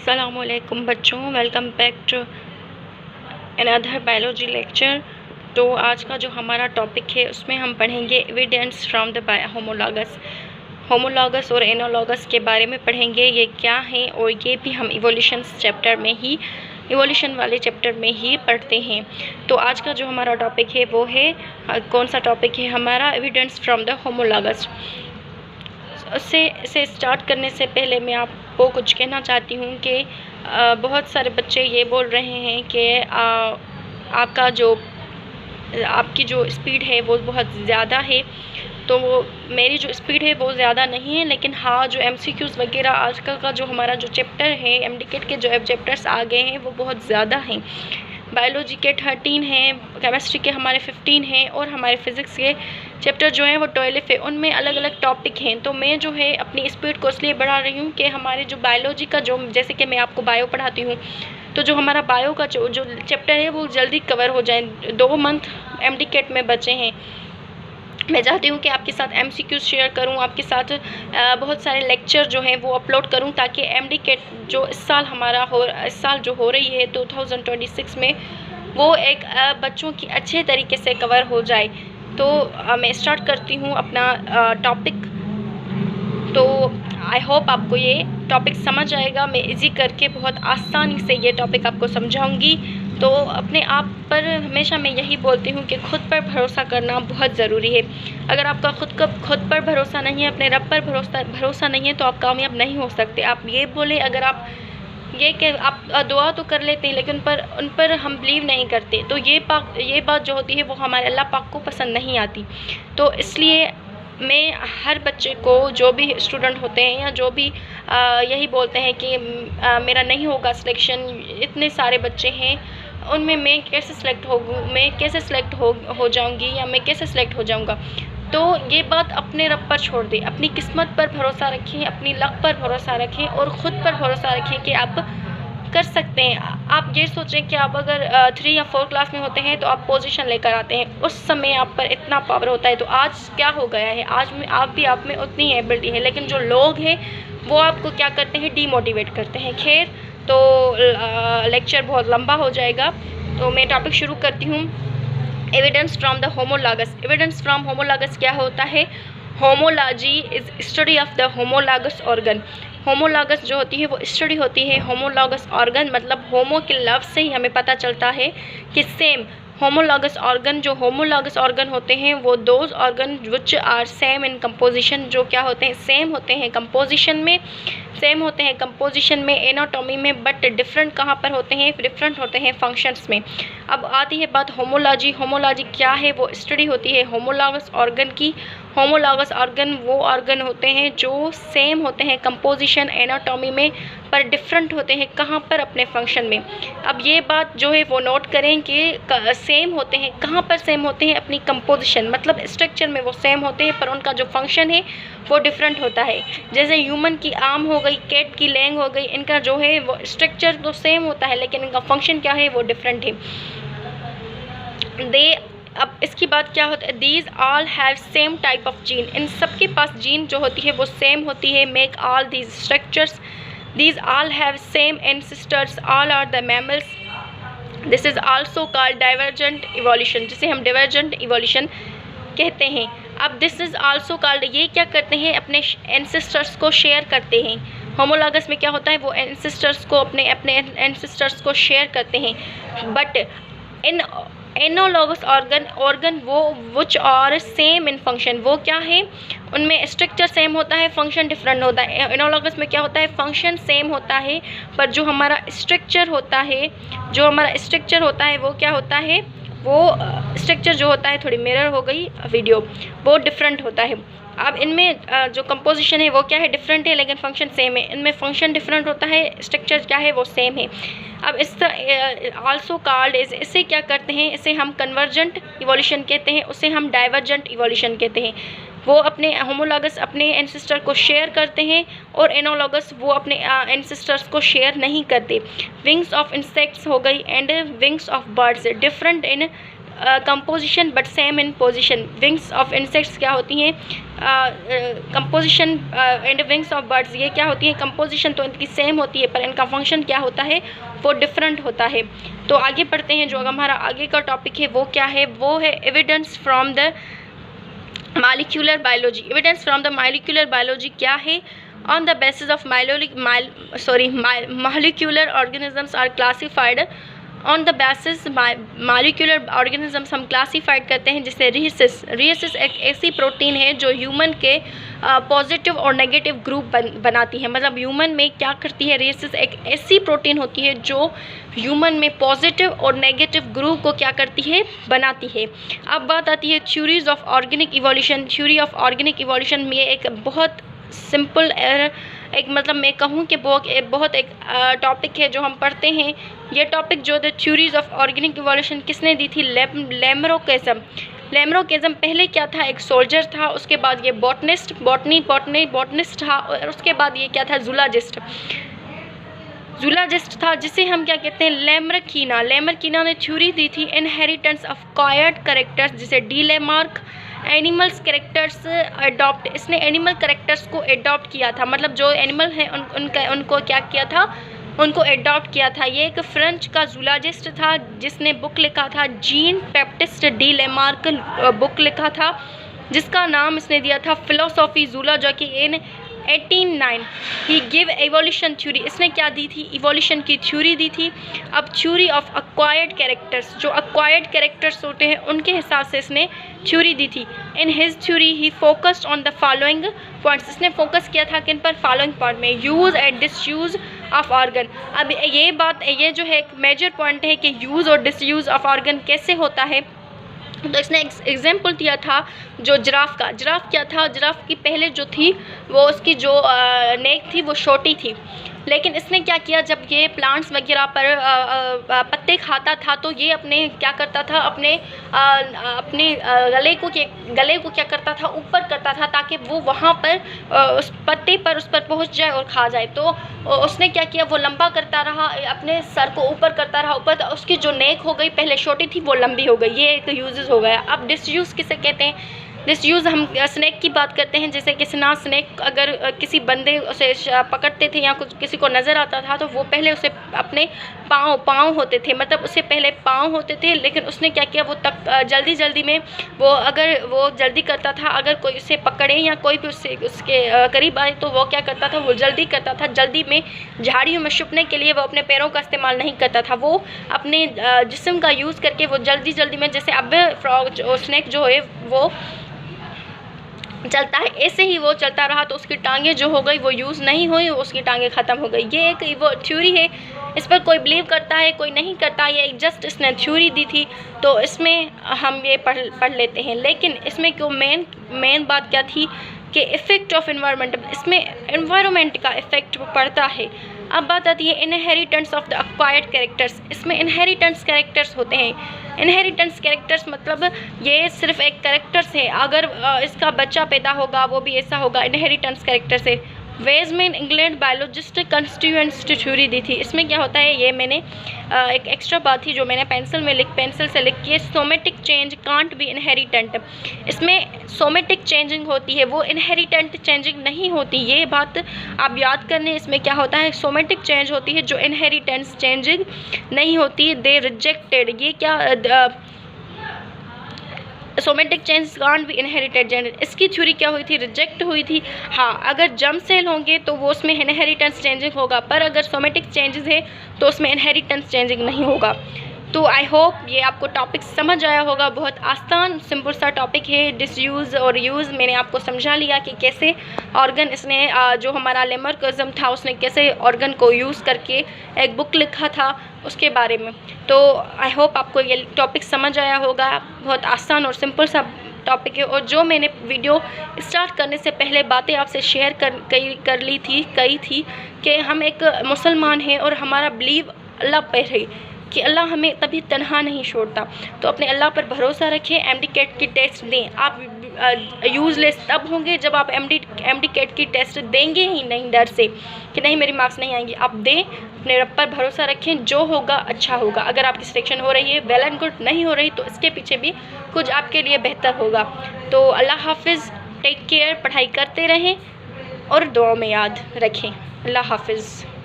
अस्सलामुअलैकुम बच्चों, welcome back to another biology lecture. तो आज का जो हमारा टॉपिक है उसमें हम पढ़ेंगे evidence from the homologous. Homologous और एनोलॉगस के बारे में पढ़ेंगे, ये क्या है, और ये भी हम इवोल्यूशन चैप्टर में ही, इवोल्यूशन वाले चैप्टर में ही पढ़ते हैं। तो आज का जो हमारा टॉपिक है वो है, कौन सा टॉपिक है हमारा, एविडेंस फ्रॉम द होमोलॉगस। से स्टार्ट करने से पहले मैं आपको कुछ कहना चाहती हूँ कि बहुत सारे बच्चे ये बोल रहे हैं कि आपकी जो स्पीड है वो बहुत ज़्यादा है। तो वो मेरी जो स्पीड है वो ज़्यादा नहीं है, लेकिन हाँ, जो MCQs वगैरह आजकल का जो हमारा जो चैप्टर है, MDCAT के जो चैप्टर्स आ गए हैं वो बहुत ज़्यादा हैं। बायोलॉजी के 13 हैं, केमिस्ट्री के हमारे 15 हैं, और हमारे फिज़िक्स के चैप्टर जो हैं वो 12 है। उनमें अलग अलग टॉपिक हैं। तो मैं जो है अपनी स्पीड को इसलिए बढ़ा रही हूँ कि हमारे जो बायोलॉजी का जो, जैसे कि मैं आपको बायो पढ़ाती हूँ, तो जो हमारा बायो का जो चैप्टर है वो जल्दी कवर हो जाए। 2 मंथ MDCAT में बचे हैं। मैं चाहती हूँ कि आपके साथ MCQs शेयर करूँ, आपके साथ बहुत सारे लेक्चर जो हैं वो अपलोड करूँ, ताकि MDCAT जो इस साल जो हो रही है 2026 में, वो एक बच्चों की अच्छे तरीके से कवर हो जाए। तो मैं स्टार्ट करती हूँ अपना टॉपिक। तो आई होप आपको ये टॉपिक समझ आएगा। मैं इजी करके बहुत आसानी से ये टॉपिक आपको समझाऊंगी। तो अपने आप पर हमेशा मैं यही बोलती हूँ कि खुद पर भरोसा करना बहुत ज़रूरी है। अगर आपका खुद पर भरोसा नहीं है, अपने रब पर भरोसा नहीं है, तो आप कामयाब नहीं हो सकते। आप ये बोले, अगर आप ये कि आप दुआ तो कर लेते हैं, लेकिन उन पर हम बिलीव नहीं करते, तो ये बात जो होती है वो हमारे अल्लाह पाक को पसंद नहीं आती। तो इसलिए मैं हर बच्चे को, जो भी स्टूडेंट होते हैं या जो भी यही बोलते हैं कि मेरा नहीं होगा सिलेक्शन, इतने सारे बच्चे हैं, उनमें मैं कैसे सिलेक्ट हो जाऊंगी, या मैं कैसे सिलेक्ट हो जाऊंगा। तो ये बात अपने रब पर छोड़ दें, अपनी किस्मत पर भरोसा रखें, अपनी लक पर भरोसा रखें, और ख़ुद पर भरोसा रखें कि आप कर सकते हैं। आप ये सोचें कि आप अगर 3 या 4 क्लास में होते हैं तो आप पोजीशन लेकर आते हैं, उस समय आप पर इतना पावर होता है। तो आज क्या हो गया है, आज में आप में उतनी ही एबिलिटी है, लेकिन जो लोग हैं वो आपको क्या करते हैं, डीमोटिवेट करते हैं। खैर, तो लेक्चर बहुत लंबा हो जाएगा, तो मैं टॉपिक शुरू करती हूँ। Evidence from the homologous. Evidence from homologous क्या होता है? Homology is study of the homologous organ. Homologous जो होती है वो स्टडी होती है होमोलॉगस ऑर्गन, मतलब होमो के लफ्ज़ से ही हमें पता चलता है कि सेम। होमोलॉगस ऑर्गन होते हैं वो those organ which are same in composition, जो क्या होते हैं, सेम होते हैं कंपोजिशन में, एनाटॉमी में, बट डिफरेंट कहाँ पर होते हैं, डिफरेंट होते हैं फंक्शंस में। अब आती है बात होमोलॉजी क्या है? वो स्टडी होती है होमोलॉगस ऑर्गन की। होमोलॉगस ऑर्गन वो ऑर्गन होते हैं जो सेम होते हैं कंपोजिशन, एनाटॉमी में, पर डिफरेंट होते हैं कहाँ पर, अपने फंक्शन में। अब ये बात जो है वो नोट करें कि सेम होते हैं कहाँ पर, सेम होते हैं अपनी कंपोजिशन, मतलब स्ट्रक्चर में वो सेम होते हैं, पर उनका जो फंक्शन है वो डिफरेंट होता है। जैसे ह्यूमन की आर्म हो गई, कैट की लैंग हो गई, इनका जो है वो स्ट्रक्चर तो सेम होता है, लेकिन इनका फंक्शन क्या है, वो डिफरेंट है। अब इसकी बात क्या होता है, these all have same type of gene. इन सब के पास जीन जो होती है वो सेम होती है। Make all these structures, these all have same ancestors, all are the mammals. This is also called divergent evolution, जिसे हम डाइवर्जेंट इवोल्यूशन कहते हैं। अब दिस इज़ आल्सो कॉल्ड, ये क्या करते हैं, अपने एंसेस्टर्स को शेयर करते हैं। होमोलॉगस में क्या होता है, वो एंसेस्टर्स को अपने एंसेस्टर्स को शेयर करते हैं। बट इन एनोलॉगस ऑर्गन वो which are same in function, वो क्या है, उनमें स्ट्रक्चर सेम होता है, फंक्शन डिफरेंट होता है। एनोलॉगस में क्या होता है, फंक्शन सेम होता है, पर जो हमारा स्ट्रक्चर होता है वो क्या होता है, वो स्ट्रक्चर जो होता है, थोड़ी मिरर हो गई वीडियो, वो डिफरेंट होता है। अब इनमें जो कंपोजिशन है वो क्या है, डिफरेंट है, लेकिन फंक्शन सेम है। इनमें फंक्शन डिफरेंट होता है, स्ट्रक्चर क्या है, वो सेम है। अब इस आल्सो कॉल्ड इसे क्या करते हैं, इसे हम कन्वर्जेंट इवोल्यूशन कहते हैं, उसे हम डाइवर्जेंट इवोल्यूशन कहते हैं। वो अपने होमोलॉगस अपने एंसेस्टर को शेयर करते हैं, और एनोलॉगस वो अपने एंसेस्टर्स को शेयर नहीं करते। विंग्स ऑफ इंसेक्ट्स हो गई and wings of birds, different in composition but same in position. Wings of insects क्या होती हैं, composition and wings of birds, ये क्या होती है? कंपोजिशन तो इनकी सेम होती है पर इनका फंक्शन क्या होता है, वो डिफरेंट होता है। तो आगे पढ़ते हैं, जो हमारा आगे का टॉपिक है वो क्या है, वो है evidence from the molecular biology. Evidence from the molecular biology क्या है? On the basis of molecular organisms are classified on the basis molecular organisms हम क्लासीफाइड करते हैं जिसे रेसिस। रेसिस एक ऐसी प्रोटीन है जो ह्यूमन के पॉजिटिव और नेगेटिव ग्रुप बनाती है। मतलब ह्यूमन में क्या करती है, रेसिस एक ऐसी प्रोटीन होती है जो ह्यूमन में पॉजिटिव और नेगेटिव ग्रुप को क्या करती है, बनाती है। अब बात आती है theories of organic evolution. Theory of organic evolution में एक बहुत सिंपल एक मतलब मैं कहूँ कि बहुत एक टॉपिक है जो हम पढ़ते हैं। ये टॉपिक जो the theories of organic evolution किसने दी थी? लैमरोकिज्म। लैमरोकिज्म पहले क्या था? एक सोल्जर था, उसके बाद ये बॉटनिस्ट था, और उसके बाद ये क्या था? जूलॉजिस्ट था, जिसे हम क्या कहते हैं? लैमरकीना ने थ्योरी दी थी इनहेरिटेंस ऑफ क्वायर्ड कैरेक्टर्स, जिसे D Lamarck. Animals characters adopt, इसने एनिमल कैरेक्टर्स को अडॉप्ट किया था। मतलब जो एनिमल हैं उनको क्या किया था? उनको अडॉप्ट किया था। ये एक फ्रेंच का जूलॉजिस्ट था जिसने बुक लिखा था, Jean Baptiste D Lamarck book लिखा था, जिसका नाम इसने दिया था फिलोसॉफी जूलॉजी इन 1809। ही गिव एवोल्यूशन थ्योरी, इसने क्या दी थी? इवोल्यूशन की थ्योरी दी थी। अब थ्योरी ऑफ अक्वायर्ड कैरेक्टर्स, जो अक्वायर्ड कैरेक्टर्स होते हैं उनके हिसाब से इसने थ्योरी दी थी। In his theory he focused on the following points, इसने फोकस किया था किन पर? फॉलोइंग पॉइंट में, use and disuse of organ. अब ये जो है एक मेजर पॉइंट है कि यूज़ और डिसयूज़ ऑफ ऑर्गन कैसे होता है। तो इसने एग्जाम्पल दिया था जो जिराफ का। जिराफ क्या था? जिराफ की पहले जो थी वो उसकी जो नेक थी वो छोटी थी, लेकिन इसने क्या किया, जब ये प्लांट्स वगैरह पर पत्ते खाता था तो ये अपने क्या करता था, अपने गले को क्या करता था? ऊपर करता था, ताकि वो वहाँ पर उस पत्ते पर उस पर पहुँच जाए और खा जाए। तो उसने क्या किया, वो लंबा करता रहा, अपने सर को ऊपर करता रहा, ऊपर। उसकी जो नेक हो गई, पहले छोटी थी वो लंबी हो गई। ये एक यूजेस हो गया। अब डिसयूज़ किसे कहते हैं? डिसयूज़ हम स्नैक की बात करते हैं। जैसे कि स्नैक अगर किसी बंदे उसे पकड़ते थे या कुछ किसी को नज़र आता था तो वो पहले उसे अपने पाँव होते थे, मतलब उससे पहले पाँव होते थे, लेकिन उसने क्या किया, वो तक जल्दी में अगर वो जल्दी करता था, अगर कोई उसे पकड़े या कोई भी उसके करीब आए तो वो क्या करता था, वो जल्दी करता था। जल्दी में झाड़ियों में छुपने के लिए वो अपने पैरों का इस्तेमाल नहीं करता था, वो अपने जिस्म का यूज़ करके वो जल्दी में, जैसे अब स्नैक जो है वो चलता है, ऐसे ही वो चलता रहा तो उसकी टांगें जो हो गई वो यूज़ नहीं हुई, उसकी टांगें ख़त्म हो गई। ये एक वो थ्योरी है, इस पर कोई बिलीव करता है कोई नहीं करता, ये एक जस्ट इसने थ्योरी दी थी तो इसमें हम ये पढ़ लेते हैं। लेकिन इसमें क्यों मेन बात क्या थी कि इफ़ेक्ट ऑफ एनवायरनमेंट, इसमें एनवायरनमेंट का इफ़ेक्ट पड़ता है। अब बात आती है inheritance of the acquired characters. इसमें इनहेरिटेंस कैरेक्टर्स होते हैं। इनहेरिटेंस कैरेक्टर्स मतलब ये सिर्फ एक कैरेक्टर्स है, अगर इसका बच्चा पैदा होगा वो भी ऐसा होगा, इनहेरिटेंस कैरेक्टर से। वेजमैन इंग्लैंड बायोलॉजिस्ट कंस्टिट्यूएंट थ्योरी दी थी। इसमें क्या होता है, ये मैंने एक एक्स्ट्रा बात थी जो मैंने पेंसिल से लिख के, somatic change can't be inherent. इसमें सोमेटिक चेंजिंग होती है, वो इनहेरिटेंट चेंजिंग नहीं होती, ये बात आप याद करने। इसमें क्या होता है, सोमेटिक चेंज होती है जो इनहेरिटेंस चेंजिंग नहीं होती। दे रिजेक्टेड, ये क्या somatic change can't be inherited genetic, इसकी थ्योरी क्या हुई थी, रिजेक्ट हुई थी। हाँ, अगर जर्म सेल होंगे तो वो उसमें इनहेरिटेंस चेंजिंग होगा, पर अगर सोमेटिक चेंजेस है तो उसमें इनहेरिटेंस चेंजिंग नहीं होगा। तो आई होप ये आपको टॉपिक समझ आया होगा। बहुत आसान सिंपल सा टॉपिक है। डिसयूज़ और यूज़ मैंने आपको समझा लिया कि कैसे ऑर्गन, इसने जो हमारा लेमरकिज्म था उसने कैसे ऑर्गन को यूज़ करके एक बुक लिखा था उसके बारे में। तो आई होप आपको ये टॉपिक समझ आया होगा। बहुत आसान और सिंपल सा टॉपिक है, और जो मैंने वीडियो स्टार्ट करने से पहले बातें आपसे शेयर कही थी कि हम एक मुसलमान हैं और हमारा बिलीव अल्लाह पर है कि अल्लाह हमें कभी तन्हा नहीं छोड़ता। तो अपने अल्लाह पर भरोसा रखें, एमडीकेट की टेस्ट दें। आप यूज़लेस तब होंगे जब आप एमडीकेट की टेस्ट देंगे ही नहीं डर से कि नहीं मेरी मार्क्स नहीं आएंगी। आप दें, अपने रब पर भरोसा रखें, जो होगा अच्छा होगा। अगर आपकी सिलेक्शन हो रही है वेल एंड गुड, नहीं हो रही तो इसके पीछे भी कुछ आपके लिए बेहतर होगा। तो अल्लाह हाफिज़। टेक केयर, पढ़ाई करते रहें और दुआ में याद रखें। अल्लाह हाफ़िज़।